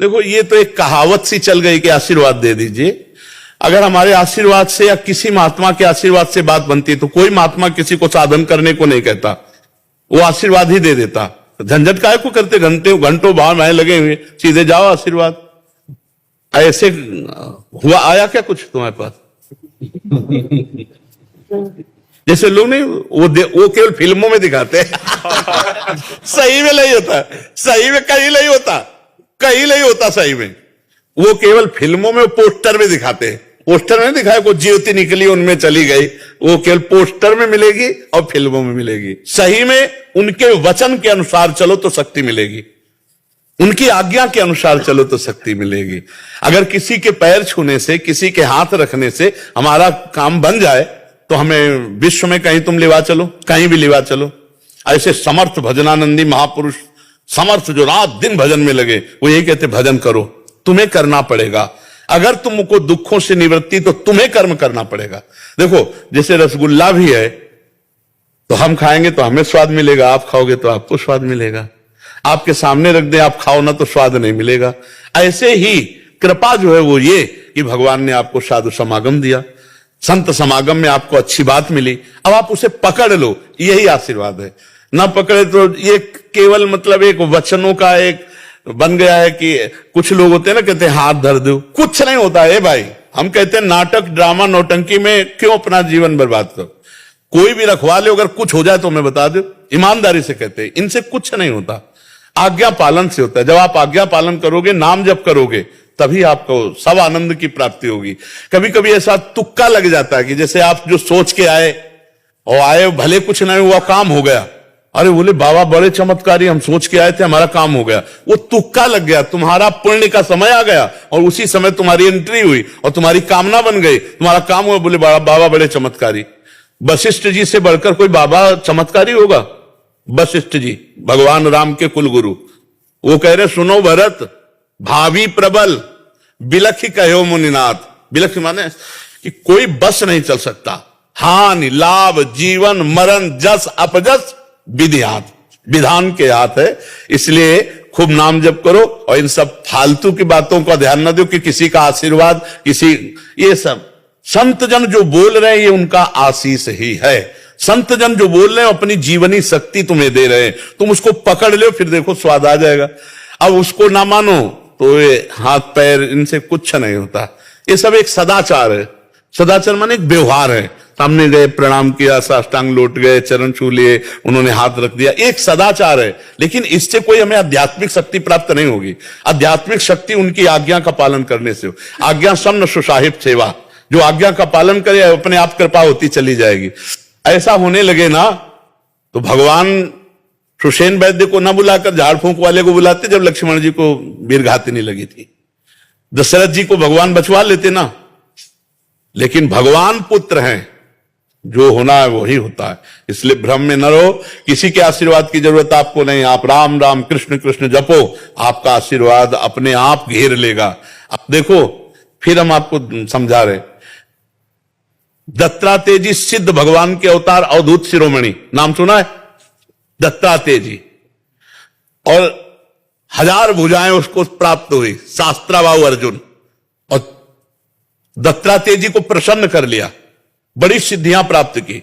देखो ये तो एक कहावत सी चल गई कि आशीर्वाद दे दीजिए। अगर हमारे आशीर्वाद से या किसी महात्मा के आशीर्वाद से बात बनती है तो कोई महात्मा किसी को साधन करने को नहीं कहता, वो आशीर्वाद ही दे देता। झंझट काहे को करते, घंटों बाहर में लगे हुए, सीधे जाओ आशीर्वाद। ऐसे हुआ आया क्या कुछ तुम्हारे पास? जैसे लोग नहीं वो केवल फिल्मों में दिखाते हैं सही में नहीं होता, सही में कहीं नहीं होता, कहीं नहीं होता सही में। वो केवल फिल्मों में पोस्टर में दिखाते हैं। पोस्टर में दिखाया को ज्योति निकली उनमें चली गई, वो केवल पोस्टर में मिलेगी और फिल्मों में मिलेगी। सही में उनके वचन के अनुसार चलो तो शक्ति मिलेगी, उनकी आज्ञा के अनुसार चलो तो शक्ति मिलेगी। अगर किसी के पैर छूने से, किसी के हाथ रखने से हमारा काम बन जाए तो हमें विश्व में कहीं तुम लिवा चलो, कहीं भी लिवा चलो। ऐसे समर्थ भजनानंदी महापुरुष, समर्थ जो रात दिन भजन में लगे, वो यही कहते भजन करो, तुम्हें करना पड़ेगा। अगर तुमको दुखों से निवृत्ति तो तुम्हें कर्म करना पड़ेगा। देखो जैसे रसगुल्ला भी है तो हम खाएंगे तो हमें स्वाद मिलेगा, आप खाओगे तो आपको स्वाद मिलेगा। आपके सामने रख दे आप खाओ ना तो स्वाद नहीं मिलेगा। ऐसे ही कृपा जो है वो ये कि भगवान ने आपको साधु समागम दिया, संत समागम में आपको अच्छी बात मिली, अब आप उसे पकड़ लो, यही आशीर्वाद है। ना पकड़े तो ये केवल मतलब एक वचनों का एक बन गया है कि कुछ लोग होते हैं ना कहते हैं हाथ धर दो, कुछ नहीं होता है भाई। हम कहते हैं नाटक ड्रामा नौटंकी में क्यों अपना जीवन बर्बाद करो, कोई भी रखवा ले, अगर कुछ हो जाए तो हमें बता दो, ईमानदारी से कहते हैं, इनसे कुछ नहीं होता, आज्ञा पालन से होता है। जब आप आज्ञा पालन करोगे, नाम जप करोगे, तभी आपको सब आनंद की प्राप्ति होगी। कभी कभी ऐसा तुक्का लग जाता है कि जैसे आप जो सोच के आए और आए भले कुछ नहीं हुआ, काम हो गया, अरे बोले बाबा बड़े चमत्कारी, हम सोच के आए थे हमारा काम हो गया। वो तुक्का लग गया, तुम्हारा पुण्य का समय आ गया और उसी समय तुम्हारी एंट्री हुई और तुम्हारी कामना बन गई, तुम्हारा काम हुआ। बोले बाबा बड़े चमत्कारी। वशिष्ठ जी से बढ़कर कोई बाबा चमत्कारी होगा? वशिष्ठ जी भगवान राम के कुल गुरु, वो कह रहे सुनो भरत, भावी प्रबल बिलख कहो मुनिनाथ। बिलख माने कि कोई बस नहीं चल सकता, हानि लाभ जीवन मरण जस अपजस विधि हाथ, विधान के हाथ है। इसलिए खूब नाम जप करो और इन सब फालतू की बातों का ध्यान न दो कि किसी का आशीर्वाद, किसी, ये सब संत जन जो बोल रहे हैं ये उनका आशीष ही है। संत जन जो बोल रहे हैं अपनी जीवनी शक्ति तुम्हें दे रहे हैं, तुम उसको पकड़ लो, फिर देखो स्वाद आ जाएगा। अब उसको ना मानो तो ये हाथ पैर इनसे कुछ नहीं होता। ये सब एक सदाचार है। सदाचार माने एक व्यवहार है। सामने गए, प्रणाम किया, साष्टांग लौट गए, चरण छू लिए, उन्होंने हाथ रख दिया, एक सदाचार है। लेकिन इससे कोई हमें आध्यात्मिक शक्ति प्राप्त नहीं होगी। आध्यात्मिक शक्ति उनकी आज्ञा का पालन करने से हो। आज्ञा सम सुसाहिब सेवा, जो आज्ञा का पालन करे अपने आप कृपा होती चली जाएगी। ऐसा होने लगे ना तो भगवान सुषेण वैद्य को न बुलाकर झाड़ फूंक वाले को बुलाते, जब लक्ष्मण जी को वीरघातिनी लगी थी। दशरथ जी को भगवान बचवा लेते ना। लेकिन भगवान पुत्र हैं, जो होना है वही होता है। इसलिए भ्रम में न रहो, किसी के आशीर्वाद की जरूरत आपको नहीं। आप राम राम कृष्ण कृष्ण जपो, आपका आशीर्वाद अपने आप घेर लेगा। अब देखो फिर हम आपको समझा रहे, दत्तात्रेय जी सिद्ध भगवान के अवतार, अवधूत शिरोमणि, नाम सुना है? दत्तात्रेय जी, और 1000 भुजाएं उसको प्राप्त हुई, शास्त्राबाहु अर्जुन, और दत्तात्रेय जी को प्रसन्न कर लिया, बड़ी सिद्धियां प्राप्त की।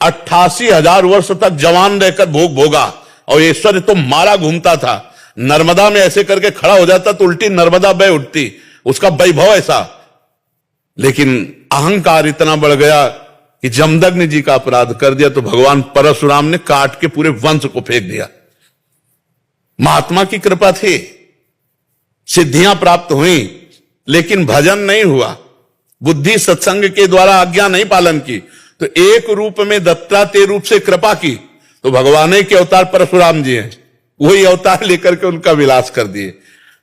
88,000 वर्ष तक जवान रहकर भोग भोगा, और ऐश्वर्य तो मारा घूमता था। नर्मदा में ऐसे करके खड़ा हो जाता तो उल्टी नर्मदा बह उठती, उसका वैभव ऐसा। लेकिन अहंकार इतना बढ़ गया कि जमदग्नि जी का अपराध कर दिया तो भगवान परशुराम ने काट के पूरे वंश को फेंक दिया। महात्मा की कृपा थी, सिद्धियां प्राप्त हुई, लेकिन भजन नहीं हुआ, बुद्धि सत्संग के द्वारा आज्ञा नहीं पालन की। तो एक रूप में दत्तात्रेय रूप से कृपा की तो भगवान के अवतार परशुराम जी हैं, वही अवतार लेकर के उनका विलास कर दिए।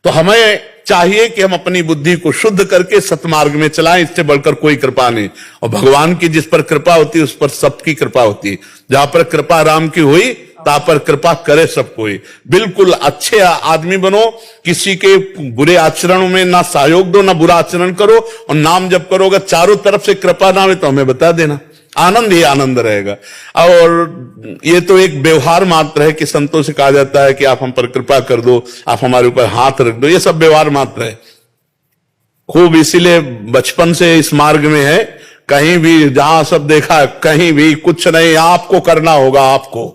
तो हमें चाहिए कि हम अपनी बुद्धि को शुद्ध करके सतमार्ग में चलाएं, इससे बढ़कर कोई कृपा नहीं। और भगवान की जिस पर कृपा होती है उस पर सबकी कृपा होती है। जहां पर कृपा राम की हुई ता पर कृपा करे सब कोई। बिल्कुल अच्छे आदमी बनो, किसी के बुरे आचरणों में ना सहयोग दो, ना बुरा आचरण करो, और नाम जप करो। अगर चारों तरफ से कृपा ना हो तो हमें बता देना, आनंद ही आनंद रहेगा। और ये तो एक व्यवहार मात्र है कि संतों से कहा जाता है कि आप हम पर कृपा कर दो, आप हमारे ऊपर हाथ रख दो, ये सब व्यवहार मात्र है। खूब इसीलिए बचपन से इस मार्ग में है, कहीं भी जहां सब देखा, कहीं भी कुछ नहीं, आपको करना होगा, आपको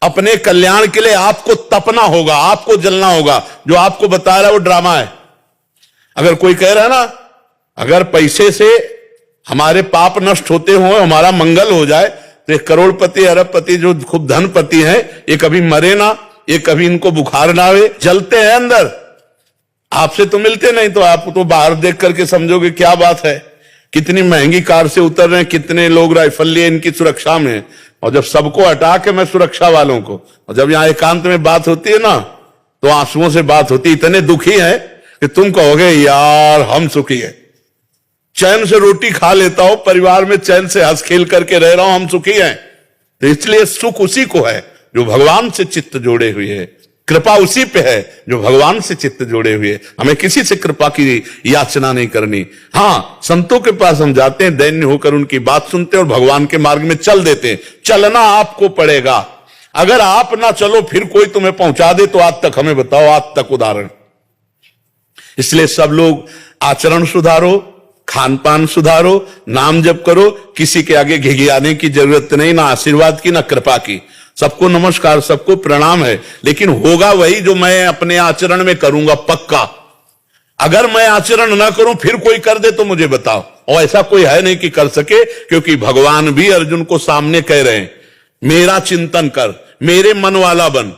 अपने कल्याण के लिए आपको तपना होगा, आपको जलना होगा। जो आपको बता रहा है वो ड्रामा है। अगर कोई कह रहा है ना, अगर पैसे से हमारे पाप नष्ट होते हो, हमारा मंगल हो जाए, तो ये करोड़पति अरबपति जो खूब धनपति हैं, ये कभी मरे ना, ये कभी इनको बुखार ना आवे, जलते हैं अंदर। आपसे तो मिलते नहीं, तो आप तो बाहर देख करके समझोगे क्या बात है, कितनी महंगी कार से उतर रहे हैं, कितने लोग राइफल लिए इनकी सुरक्षा में। और जब सबको हटा के मैं सुरक्षा वालों को, और जब यहां एकांत में बात होती है ना, तो आंसुओं से बात होती। इतने दुखी है कि तुम कहोगे यार हम सुखी है, चैन से रोटी खा लेता हूं, परिवार में चैन से हंस खेल करके रह रहा हूं, हम सुखी हैं। तो इसलिए सुख उसी को है जो भगवान से चित्त जोड़े हुए है, कृपा उसी पे है जो भगवान से चित्त जोड़े हुए। हमें किसी से कृपा की याचना नहीं करनी। हां, संतों के पास हम जाते हैं, दैन्य होकर उनकी बात सुनते हैं और भगवान के मार्ग में चल देते हैं। चलना आपको पड़ेगा। अगर आप ना चलो फिर कोई तुम्हें पहुंचा दे, तो आज तक हमें बताओ, आज तक उदाहरण। इसलिए सब लोग आचरण सुधारो, खान पान सुधारो, नाम जप करो, किसी के आगे घिघियाने की जरूरत नहीं, ना आशीर्वाद की ना कृपा की। सबको नमस्कार, सबको प्रणाम है, लेकिन होगा वही जो मैं अपने आचरण में करूंगा, पक्का। अगर मैं आचरण ना करूं फिर कोई कर दे तो मुझे बताओ, और ऐसा कोई है नहीं कि कर सके, क्योंकि भगवान भी अर्जुन को सामने कह रहे हैं, मेरा चिंतन कर, मेरे मन वाला बन,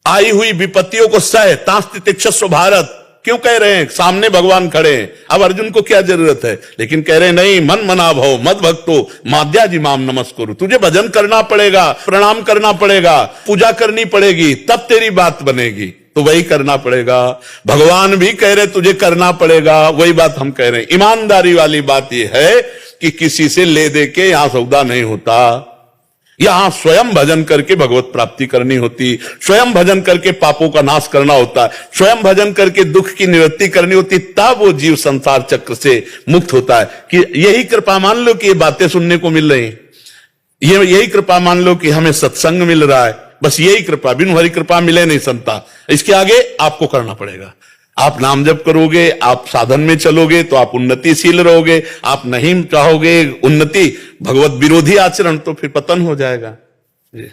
आई हुई विपत्तियों को सह, तास्ति तिक्षस्व भारत। क्यों कह रहे हैं? सामने भगवान खड़े हैं। अब अर्जुन को क्या जरूरत है, लेकिन कह रहे हैं नहीं, मन मना भव मद भक्तो माद्या जी माम नमस्कुरु। तुझे भजन करना पड़ेगा, प्रणाम करना पड़ेगा, पूजा करनी पड़ेगी, तब तेरी बात बनेगी। तो वही करना पड़ेगा। भगवान भी कह रहे तुझे करना पड़ेगा, वही बात हम कह रहे हैं। ईमानदारी वाली बात यह है कि किसी से ले दे के यहां सौदा नहीं होता। यहां स्वयं भजन करके भगवत प्राप्ति करनी होती, स्वयं भजन करके पापों का नाश करना होता है, स्वयं भजन करके दुख की निवृत्ति करनी होती, तब वो जीव संसार चक्र से मुक्त होता है। कि यही कृपा मान लो कि ये बातें सुनने को मिल रही, यही कृपा मान लो कि हमें सत्संग मिल रहा है, बस यही कृपा, बिनु हरि कृपा मिले नहीं संता। इसके आगे आपको करना पड़ेगा। आप नाम जप करोगे, आप साधन में चलोगे तो आप उन्नतिशील रहोगे। आप नहीं चाहोगे उन्नति, भगवत विरोधी आचरण, तो फिर पतन हो जाएगा। जी।